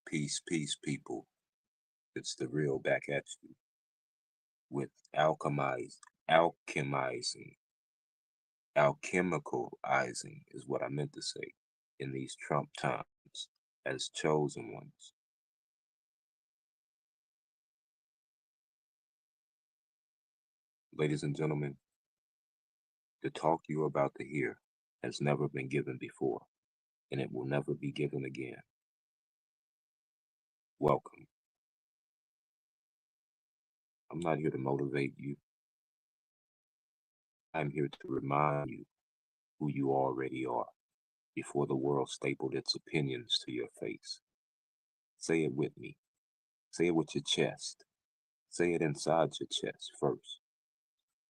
Peace, peace, people. It's the real back at you with alchemizing, alchemicalizing is what I meant to say in these Trump times as chosen ones. Ladies and gentlemen, the talk you're about to hear has never been given before, and it will never be given again. Welcome. I'm not here to motivate you. I'm here to remind you who you already are before the world stapled its opinions to your face. Say it with me. Say it with your chest. Say it inside your chest first.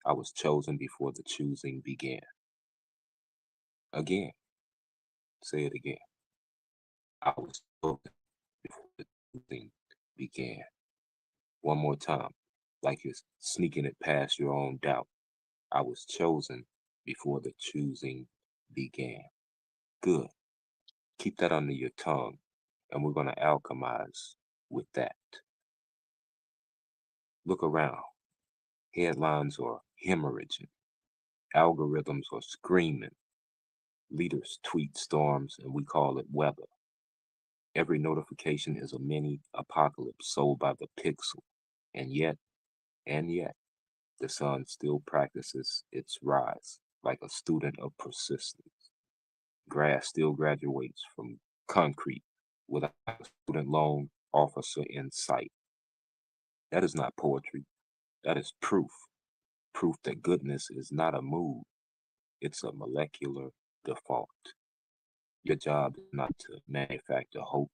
I was chosen before the choosing began. Again, say it again. I was chosen before the choosing began. One more time, like you're sneaking it past your own doubt. I was chosen before the choosing began. Good. Keep that under your tongue, and we're going to alchemize with that. Look around. Headlines are hemorrhaging. Algorithms are screaming. Leaders tweet storms, and we call it weather. Every notification is a mini apocalypse sold by the pixel. And yet, the sun still practices its rise like a student of persistence. Grass still graduates from concrete without a student loan officer in sight. That is not poetry. That is proof. Proof that goodness is not a mood, it's a molecular default. Your job is not to manufacture hope.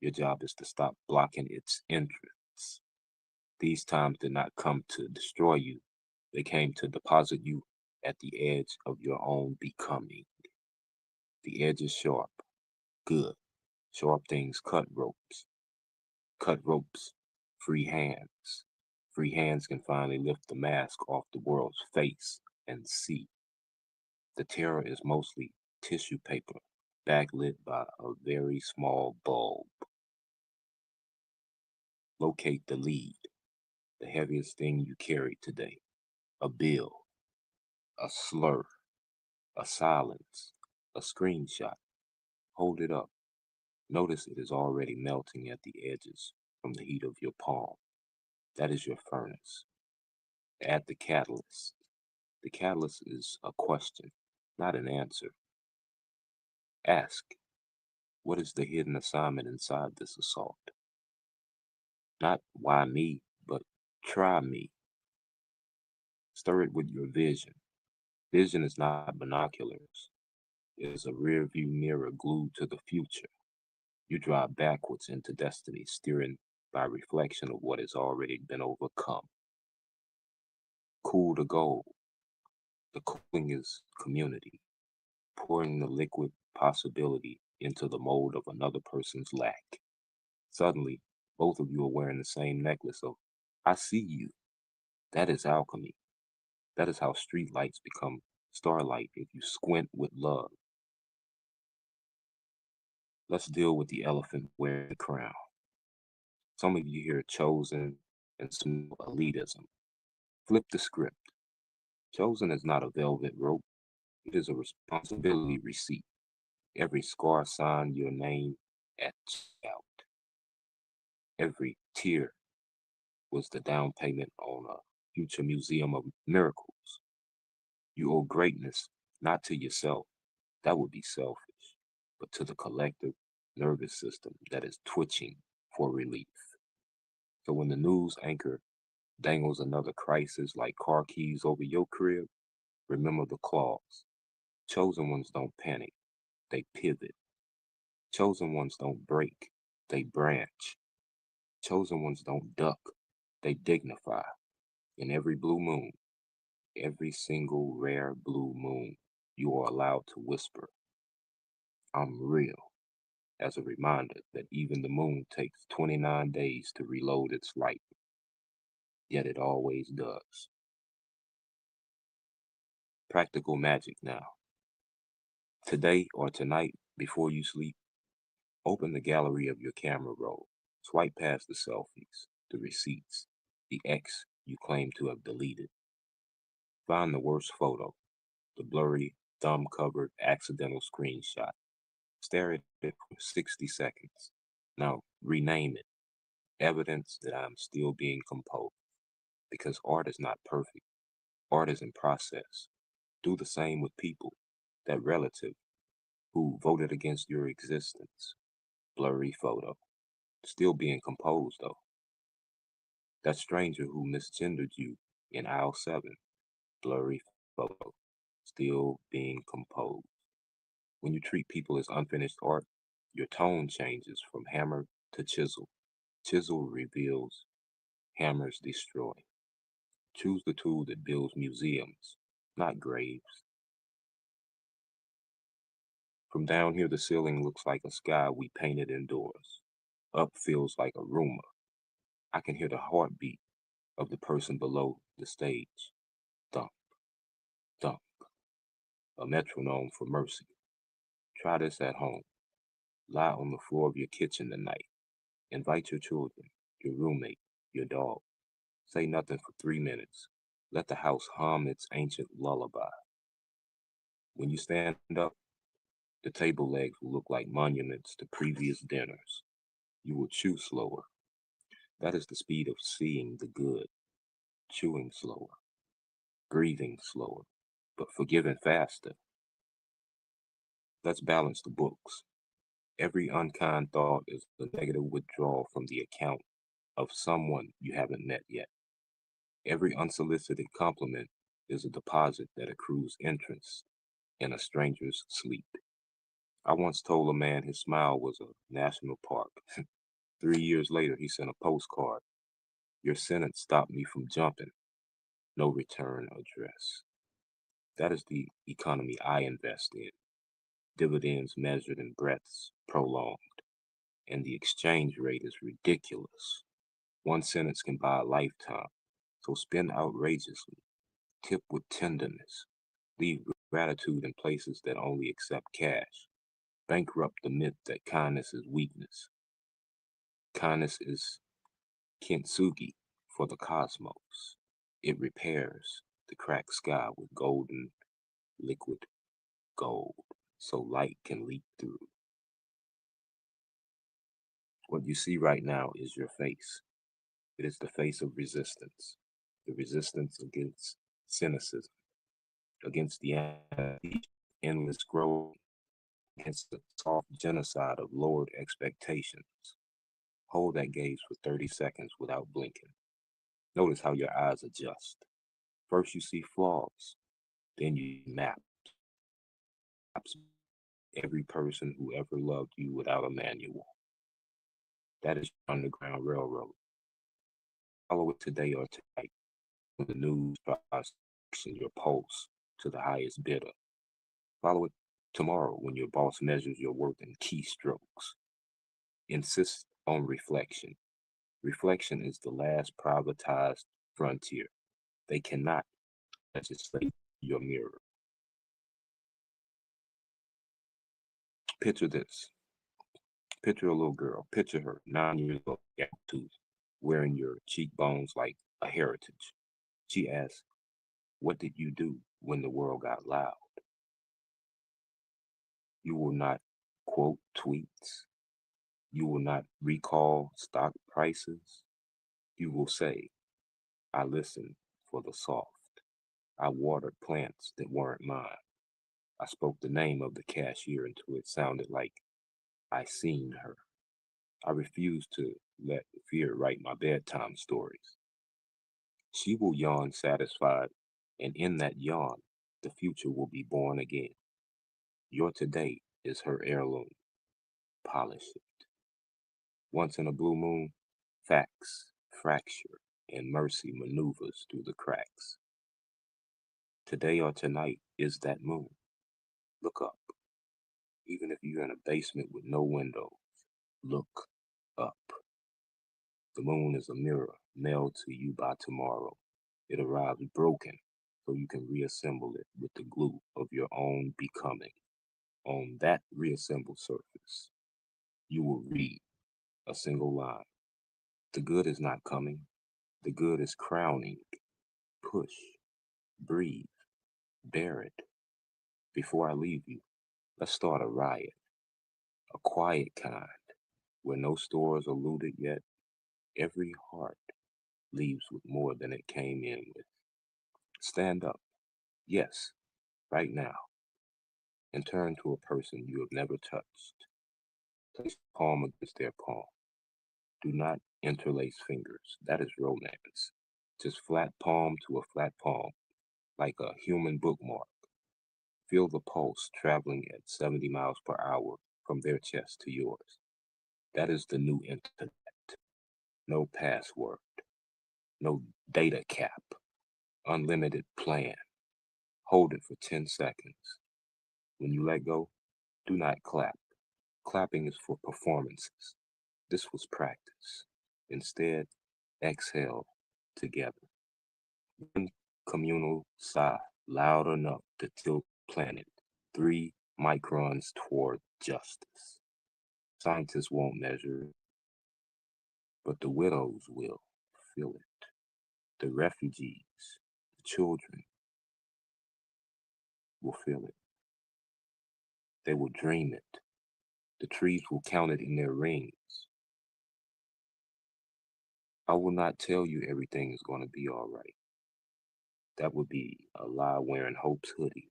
Your job is to stop blocking its entrance. These times did not come to destroy you. They came to deposit you at the edge of your own becoming. The edge is sharp. Good. Sharp things cut ropes. Cut ropes, free hands. Free hands can finally lift the mask off the world's face and see. The terror is mostly tissue paper, backlit by a very small bulb. Locate the lead, the heaviest thing you carried today. A bill, a slur, a silence, a screenshot. Hold it up. Notice it is already melting at the edges from the heat of your palm. That is your furnace. Add the catalyst. The catalyst is a question, not an answer. Ask, what is the hidden assignment inside this assault? Not why me, but try me. Stir it with your vision. Vision is not binoculars. It is a rear view mirror glued to the future. You drive backwards into destiny, steering by reflection of what has already been overcome. Cool the goal. The cooling is community, pouring the liquid possibility into the mold of another person's lack. Suddenly, both of you are wearing the same necklace of, I see you. That is alchemy. That is how street lights become starlight if you squint with love. Let's deal with the elephant wearing the crown. Some of you hear chosen and smell elitism. Flip the script. Chosen is not a velvet rope. It is a responsibility receipt. Every scar signed your name at checkout. Every tear was the down payment on a future museum of miracles. You owe greatness not to yourself, that would be selfish, but to the collective nervous system that is twitching for relief. So when the news anchor dangles another crisis like car keys over your crib, remember the clause. Chosen ones don't panic, they pivot. Chosen ones don't break, they branch. Chosen ones don't duck, they dignify. In every blue moon, every single rare blue moon, you are allowed to whisper, I'm real, as a reminder that even the moon takes 29 days to reload its light, yet it always does. Practical magic now. Today or tonight, before you sleep, Open the gallery of your camera roll. Swipe past the selfies, the receipts, the X you claim to have deleted. Find the worst photo, the blurry, thumb-covered, accidental screenshot. Stare at it for 60 seconds. Now, rename it. Evidence that I'm still being composed. Because art is not perfect. Art is in process. Do the same with people. That relative who voted against your existence. Blurry photo. Still being composed, though. That stranger who misgendered you in aisle 7. Blurry photo. Still being composed. When you treat people as unfinished art, your tone changes from hammer to chisel. Chisel reveals, hammers destroy. Choose the tool that builds museums, not graves. From down here, the ceiling looks like a sky we painted indoors. Up feels like a rumor. I can hear the heartbeat of the person below the stage. Thump, thump, a metronome for mercy. Try this at home. Lie on the floor of your kitchen tonight. Invite your children, your roommate, your dog. Say nothing for 3 minutes. Let the house hum its ancient lullaby. When you stand up, the table legs will look like monuments to previous dinners. You will chew slower. That is the speed of seeing the good. Chewing slower, breathing slower, but forgiving faster. Let's balance the books. Every unkind thought is a negative withdrawal from the account of someone you haven't met yet. Every unsolicited compliment is a deposit that accrues interest in a stranger's sleep. I once told a man his smile was a national park. 3 years later, he sent a postcard. Your sentence stopped me from jumping. No return address. That is the economy I invest in. Dividends measured in breaths prolonged. And the exchange rate is ridiculous. One sentence can buy a lifetime. So spend outrageously. Tip with tenderness. Leave gratitude in places that only accept cash. Bankrupt the myth that kindness is weakness. Kindness is kintsugi for the cosmos. It repairs the cracked sky with golden liquid gold so light can leak through. What you see right now is your face. It is the face of resistance. The resistance against cynicism, against the endless growth, against the soft genocide of lowered expectations. Hold that gaze for 30 seconds without blinking. Notice how your eyes adjust. First you see flaws, then you map every person who ever loved you without a manual. That is your Underground Railroad. Follow it today or tonight when the news tries to your pulse to the highest bidder. Follow it tomorrow when your boss measures your worth in keystrokes. Insist on reflection. Reflection is the last privatized frontier. They cannot legislate your mirror. Picture this. Picture a little girl. Picture her, 9 years old, tooth, wearing your cheekbones like a heritage. She asks, what did you do when the world got loud? You will not quote tweets. You will not recall stock prices. You will say, I listened for the soft. I watered plants that weren't mine. I spoke the name of the cashier until it sounded like I seen her. I refused to let fear write my bedtime stories. She will yawn satisfied, and in that yawn, the future will be born again. Your today is her heirloom. Polish it. Once in a blue moon, facts fracture and mercy maneuvers through the cracks. Today or tonight is that moon. Look up. Even if you're in a basement with no windows, look up. The moon is a mirror mailed to you by tomorrow. It arrives broken so you can reassemble it with the glue of your own becoming on that reassembled surface. You will read a single line. The good is not coming. The good is crowning. Push, breathe, bear it. Before I leave you, let's start a riot, a quiet kind, where no stores are looted yet. Every heart leaves with more than it came in with. Stand up, yes, right now, and turn to a person you have never touched. Place palm against their palm. Do not interlace fingers. That is romance. Just flat palm to a flat palm, like a human bookmark. Feel the pulse traveling at 70 miles per hour from their chest to yours. That is the new internet. No password, no data cap, unlimited plan. Hold it for 10 seconds. When you let go, do not clap. Clapping is for performances. This was practice. Instead, exhale together. One communal sigh, loud enough to tilt the planet 3 microns toward justice. Scientists won't measure it, but the widows will feel it. The refugees, the children will feel it. They will dream it. The trees will count it in their rings. I will not tell you everything is going to be all right. That would be a lie wearing hope's hoodie.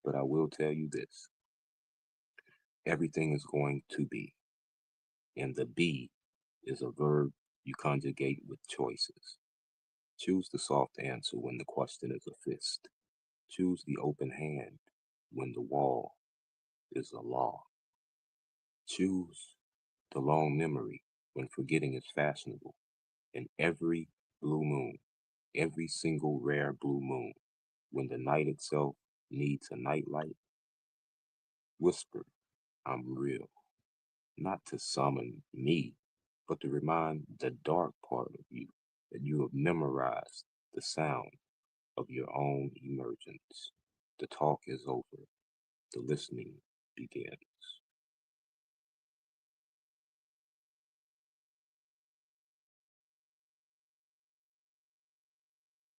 But I will tell you this. Everything is going to be. And the be is a verb you conjugate with choices. Choose the soft answer when the question is a fist. Choose the open hand when the wall is a law. Choose the long memory when forgetting is fashionable. And every blue moon, every single rare blue moon, when the night itself needs a nightlight, whisper, I'm real. Not to summon me, but to remind the dark part of you that you have memorized the sound of your own emergence. The talk is over. The listening begins.